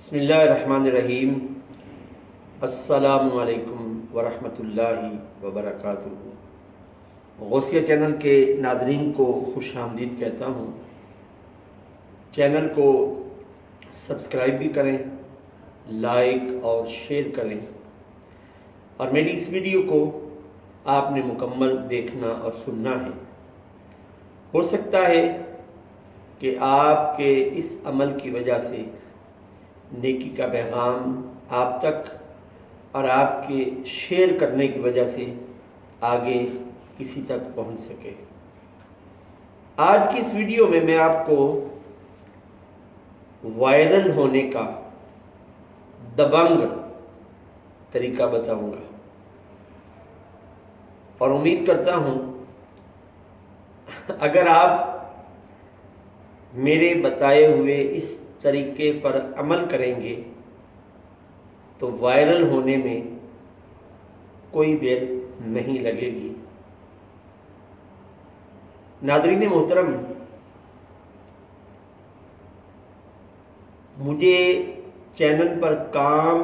بسم اللہ الرحمن الرحیم۔ السلام علیکم ورحمۃ اللہ وبرکاتہ۔ غوثیہ چینل کے ناظرین کو خوش آمدید کہتا ہوں۔ چینل کو سبسکرائب بھی کریں، لائک اور شیئر کریں، اور میری اس ویڈیو کو آپ نے مکمل دیکھنا اور سننا ہے۔ ہو سکتا ہے کہ آپ کے اس عمل کی وجہ سے نیکی کا پیغام آپ تک اور آپ کے شیئر کرنے کی وجہ سے آگے کسی تک پہنچ سکے۔ آج کی اس ویڈیو میں آپ کو وائرل ہونے کا دبنگ طریقہ بتاؤں گا، اور امید کرتا ہوں اگر آپ میرے بتائے ہوئے اس طریقے پر عمل کریں گے تو وائرل ہونے میں کوئی دیر نہیں لگے گی۔ ناظرین محترم، مجھے چینل پر کام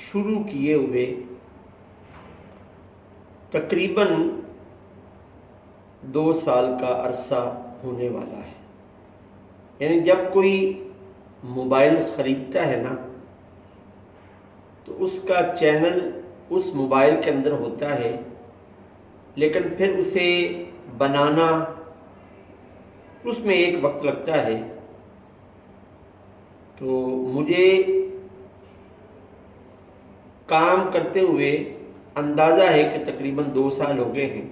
شروع کیے ہوئے تقریباً 2 سال کا عرصہ ہونے والا ہے۔ یعنی جب کوئی موبائل خریدتا ہے نا تو اس کا چینل اس موبائل کے اندر ہوتا ہے، لیکن پھر اسے بنانا اس میں ایک وقت لگتا ہے۔ تو مجھے کام کرتے ہوئے اندازہ ہے کہ تقریباً 2 سال ہو گئے ہیں،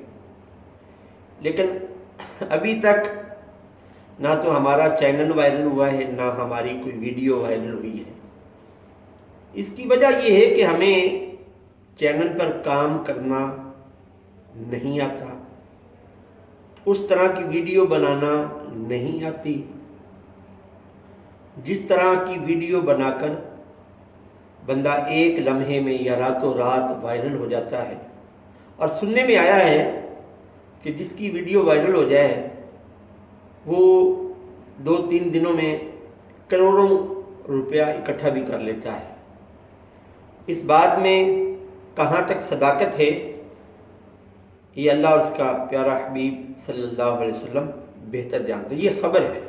لیکن ابھی تک نہ تو ہمارا چینل وائرل ہوا ہے، نہ ہماری کوئی ویڈیو وائرل ہوئی ہے۔ اس کی وجہ یہ ہے کہ ہمیں چینل پر کام کرنا نہیں آتا، اس طرح کی ویڈیو بنانا نہیں آتی جس طرح کی ویڈیو بنا کر بندہ ایک لمحے میں یا راتوں رات وائرل ہو جاتا ہے۔ اور سننے میں آیا ہے کہ جس کی ویڈیو وائرل ہو جائے وہ 2-3 دنوں میں کروڑوں روپیہ اکٹھا بھی کر لیتا ہے۔ اس بات میں کہاں تک صداقت ہے یہ اللہ اور اس کا پیارا حبیب صلی اللہ علیہ وسلم بہتر جانتے ہیں، یہ خبر ہے۔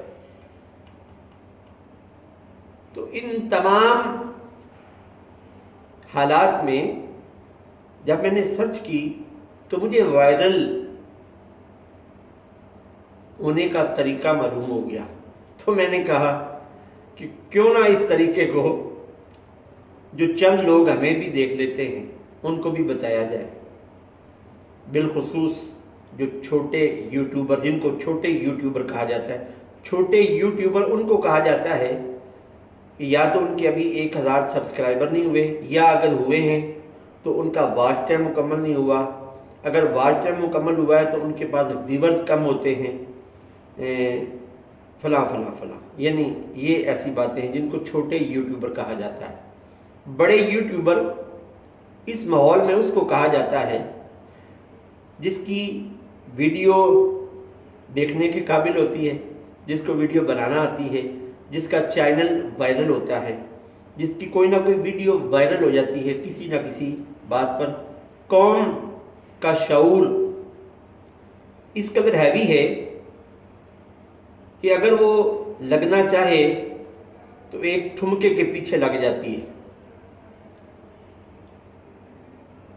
تو ان تمام حالات میں جب میں نے سرچ کی تو مجھے وائرل ہونے کا طریقہ معلوم ہو گیا۔ تو میں نے کہا کہ کیوں نہ اس طریقے کو جو چند لوگ ہمیں بھی دیکھ لیتے ہیں ان کو بھی بتایا جائے، بالخصوص جو چھوٹے یوٹیوبر، جن کو چھوٹے یوٹیوبر کہا جاتا ہے۔ چھوٹے یوٹیوبر ان کو کہا جاتا ہے کہ یا تو ان کے ابھی 1000 سبسکرائبر نہیں ہوئے، یا اگر ہوئے ہیں تو ان کا واچ ٹائم مکمل نہیں ہوا۔ اگر واچ ٹائم مکمل ہوا ہے تو ان کے پاس ویورز کم ہوتے ہیں، فلاں فلاں فلاں، یعنی یہ ایسی باتیں ہیں جن کو چھوٹے یوٹیوبر کہا جاتا ہے۔ بڑے یوٹیوبر اس ماحول میں اس کو کہا جاتا ہے جس کی ویڈیو دیکھنے کے قابل ہوتی ہے، جس کو ویڈیو بنانا آتی ہے، جس کا چینل وائرل ہوتا ہے، جس کی کوئی نہ کوئی ویڈیو وائرل ہو جاتی ہے کسی نہ کسی بات پر۔ قوم کا شعور اس قدر ہیوی ہے کہ اگر وہ لگنا چاہے تو ایک ٹھمکے کے پیچھے لگ جاتی ہے۔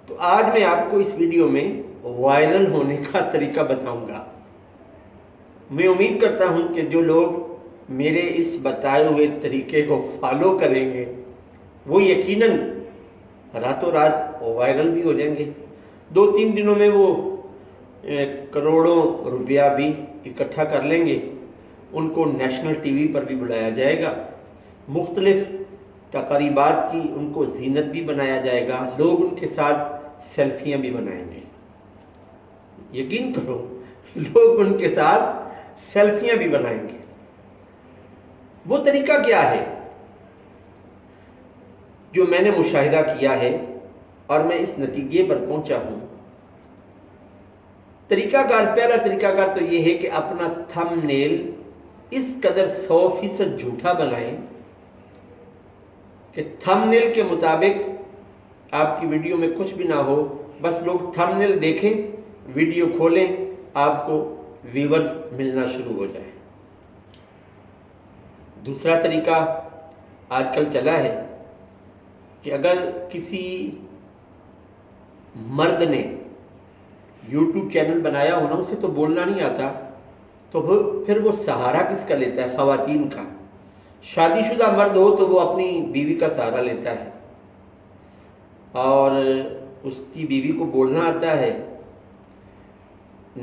تو آج میں آپ کو اس ویڈیو میں وائرل ہونے کا طریقہ بتاؤں گا۔ میں امید کرتا ہوں کہ جو لوگ میرے اس بتائے ہوئے طریقے کو فالو کریں گے وہ یقیناً راتوں رات وائرل بھی ہو جائیں گے۔ 2-3 دنوں میں وہ کروڑوں روپیہ بھی اکٹھا کر لیں گے۔ ان کو نیشنل ٹی وی پر بھی بلایا جائے گا، مختلف تقریبات کی ان کو زینت بھی بنایا جائے گا، لوگ ان کے ساتھ سیلفیاں بھی بنائیں گے۔ یقین کرو، لوگ ان کے ساتھ سیلفیاں بھی بنائیں گے۔ وہ طریقہ کیا ہے جو میں نے مشاہدہ کیا ہے اور میں اس نتیجے پر پہنچا ہوں؟ پہلا طریقہ کار تو یہ ہے کہ اپنا تھم نیل اس قدر 100% جھوٹا بنائیں کہ تھمبنیل کے مطابق آپ کی ویڈیو میں کچھ بھی نہ ہو، بس لوگ تھمبنیل دیکھیں، ویڈیو کھولیں، آپ کو ویورز ملنا شروع ہو جائے۔ دوسرا طریقہ آج کل چلا ہے کہ اگر کسی مرد نے یوٹیوب چینل بنایا ہونا، اسے تو بولنا نہیں آتا، تو پھر وہ سہارا کس کا لیتا ہے؟ خواتین کا۔ شادی شدہ مرد ہو تو وہ اپنی بیوی کا سہارا لیتا ہے، اور اس کی بیوی کو بولنا آتا ہے،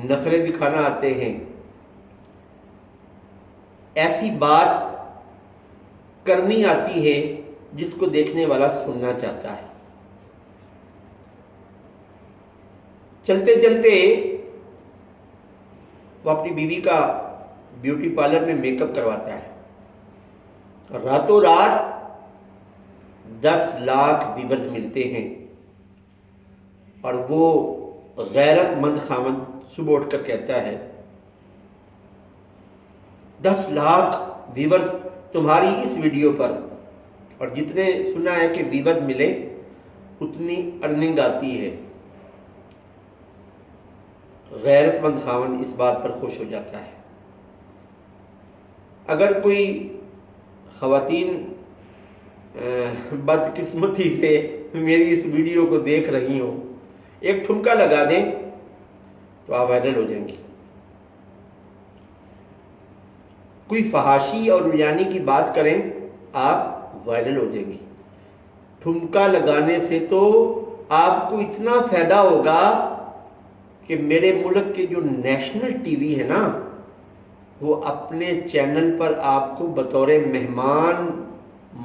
نخرے دکھانا آتے ہیں، ایسی بات کرنی آتی ہے جس کو دیکھنے والا سننا چاہتا ہے۔ چلتے چلتے وہ اپنی بیوی کا بیوٹی پارلر میں میک اپ کرواتا ہے، راتوں رات 10 لاکھ ویورز ملتے ہیں، اور وہ غیرت مند خاوند صبح اٹھ کر کہتا ہے 10 لاکھ ویورز تمہاری اس ویڈیو پر، اور جتنے سنا ہے کہ ویورز ملے اتنی ارننگ آتی ہے۔ غیرت مند خاوند اس بات پر خوش ہو جاتا ہے۔ اگر کوئی خواتین بدقسمتی سے میری اس ویڈیو کو دیکھ رہی ہوں، ایک ٹھمکا لگا دیں تو آپ وائرل ہو جائیں گی۔ کوئی فحاشی اور ریانی کی بات کریں، آپ وائرل ہو جائیں گی۔ ٹھمکا لگانے سے تو آپ کو اتنا فائدہ ہوگا کہ میرے ملک کے جو نیشنل ٹی وی ہے نا، وہ اپنے چینل پر آپ کو بطور مہمان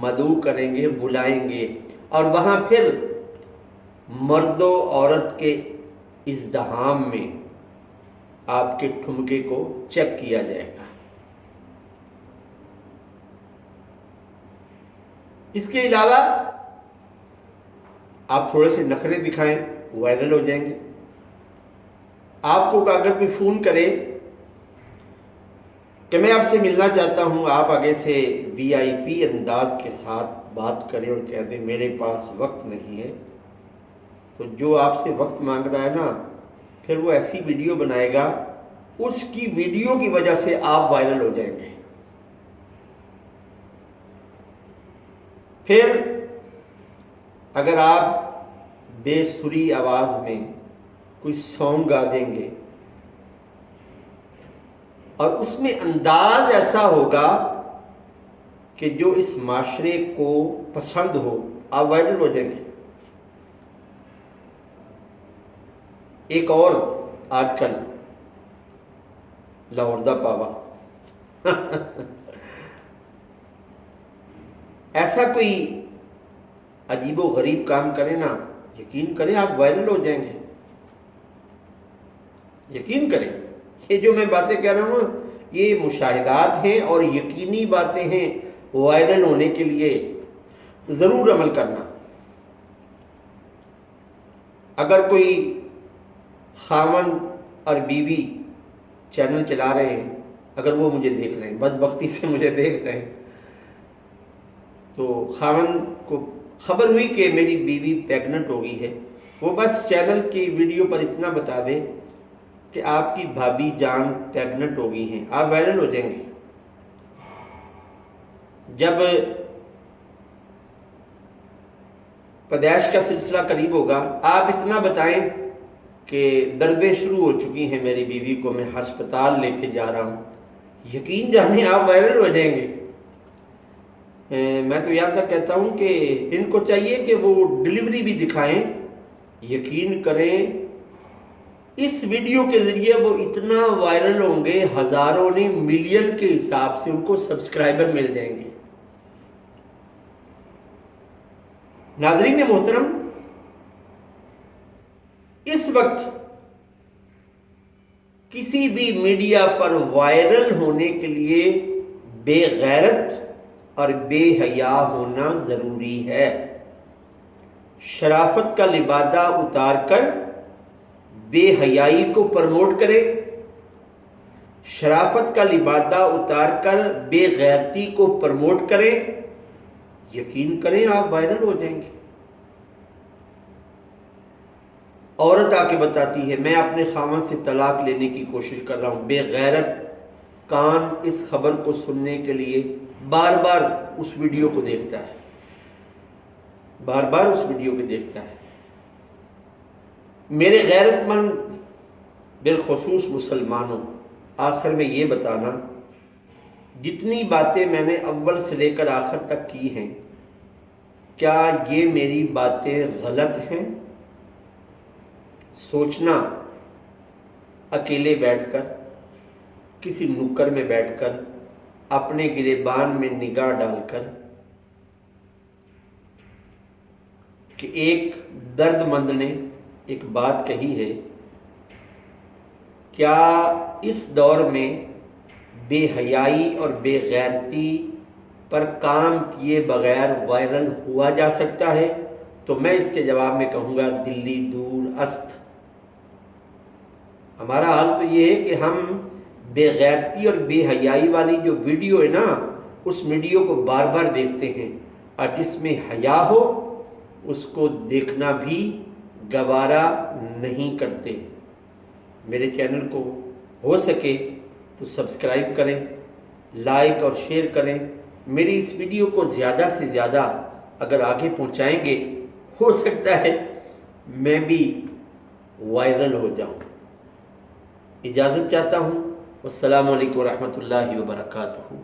مدعو کریں گے، بلائیں گے، اور وہاں پھر مرد و عورت کے ازدحام میں آپ کے ٹھمکے کو چیک کیا جائے گا۔ اس کے علاوہ آپ تھوڑے سے نخرے دکھائیں، وائرل ہو جائیں گے۔ آپ کو اگر کوئی فون کرے کہ میں آپ سے ملنا چاہتا ہوں، آپ آگے سے VIP انداز کے ساتھ بات کریں اور کہہ دیں میرے پاس وقت نہیں ہے، تو جو آپ سے وقت مانگ رہا ہے نا، پھر وہ ایسی ویڈیو بنائے گا، اس کی ویڈیو کی وجہ سے آپ وائرل ہو جائیں گے۔ پھر اگر آپ بے سری آواز میں کوئی سانگ گا دیں گے اور اس میں انداز ایسا ہوگا کہ جو اس معاشرے کو پسند ہو، آپ وائرل ہو جائیں گے۔ ایک اور آج کل لاہوردہ پاوا ایسا کوئی عجیب و غریب کام کرے نا، یقین کریں آپ وائرل ہو جائیں گے۔ یقین کریں، یہ جو میں باتیں کہہ رہا ہوں یہ مشاہدات ہیں اور یقینی باتیں ہیں۔ وائرل ہونے کے لیے ضرور عمل کرنا۔ اگر کوئی خاوند اور بیوی چینل چلا رہے ہیں، اگر وہ مجھے دیکھ رہے ہیں، بدبختی سے مجھے دیکھ رہے ہیں، تو خاوند کو خبر ہوئی کہ میری بیوی پیگننٹ ہو گئی ہے، وہ بس چینل کی ویڈیو پر اتنا بتا دے کہ آپ کی بھابی جان پیگننٹ ہو گئی ہیں، آپ وائرل ہو جائیں گے۔ جب پیدائش کا سلسلہ قریب ہوگا، آپ اتنا بتائیں کہ دردیں شروع ہو چکی ہیں میری بیوی کو، میں ہسپتال لے کے جا رہا ہوں، یقین جانیں آپ وائرل ہو جائیں گے۔ میں تو یہاں تک کہتا ہوں کہ ان کو چاہیے کہ وہ ڈیلیوری بھی دکھائیں۔ یقین کریں اس ویڈیو کے ذریعے وہ اتنا وائرل ہوں گے، ہزاروں نہیں ملین کے حساب سے ان کو سبسکرائبر مل جائیں گے۔ ناظرین محترم، اس وقت کسی بھی میڈیا پر وائرل ہونے کے لیے بے غیرت اور بے حیا ہونا ضروری ہے۔ شرافت کا لبادہ اتار کر بے حیائی کو پروموٹ کرے، شرافت کا لبادہ اتار کر بے غیرتی کو پروموٹ کرے، یقین کریں آپ وائرل ہو جائیں گے۔ عورت آ کے بتاتی ہے میں اپنے خاوند سے طلاق لینے کی کوشش کر رہا ہوں، بے غیرت کان اس خبر کو سننے کے لیے بار بار اس ویڈیو کو دیکھتا ہے، بار بار اس ویڈیو کو دیکھتا ہے۔ میرے غیرت مند بالخصوص مسلمانوں، آخر میں یہ بتانا، جتنی باتیں میں نے اول سے لے کر آخر تک کی ہیں، کیا یہ میری باتیں غلط ہیں؟ سوچنا اکیلے بیٹھ کر، کسی نکر میں بیٹھ کر، اپنے گریبان میں نگاہ ڈال کر کہ ایک درد مند نے ایک بات کہی ہے، کیا اس دور میں بے حیائی اور بے غیرتی پر کام کیے بغیر وائرل ہوا جا سکتا ہے؟ تو میں اس کے جواب میں کہوں گا دلی دور است۔ ہمارا حال تو یہ ہے کہ ہم بے غیرتی اور بے حیائی والی جو ویڈیو ہے نا، اس ویڈیو کو بار بار دیکھتے ہیں، اور جس میں حیا ہو اس کو دیکھنا بھی گوارا نہیں کرتے۔ میرے چینل کو ہو سکے تو سبسکرائب کریں، لائک اور شیئر کریں، میری اس ویڈیو کو زیادہ سے زیادہ اگر آگے پہنچائیں گے، ہو سکتا ہے میں بھی وائرل ہو جاؤں۔ اجازت چاہتا ہوں، والسلام علیکم ورحمۃ اللہ وبرکاتہ۔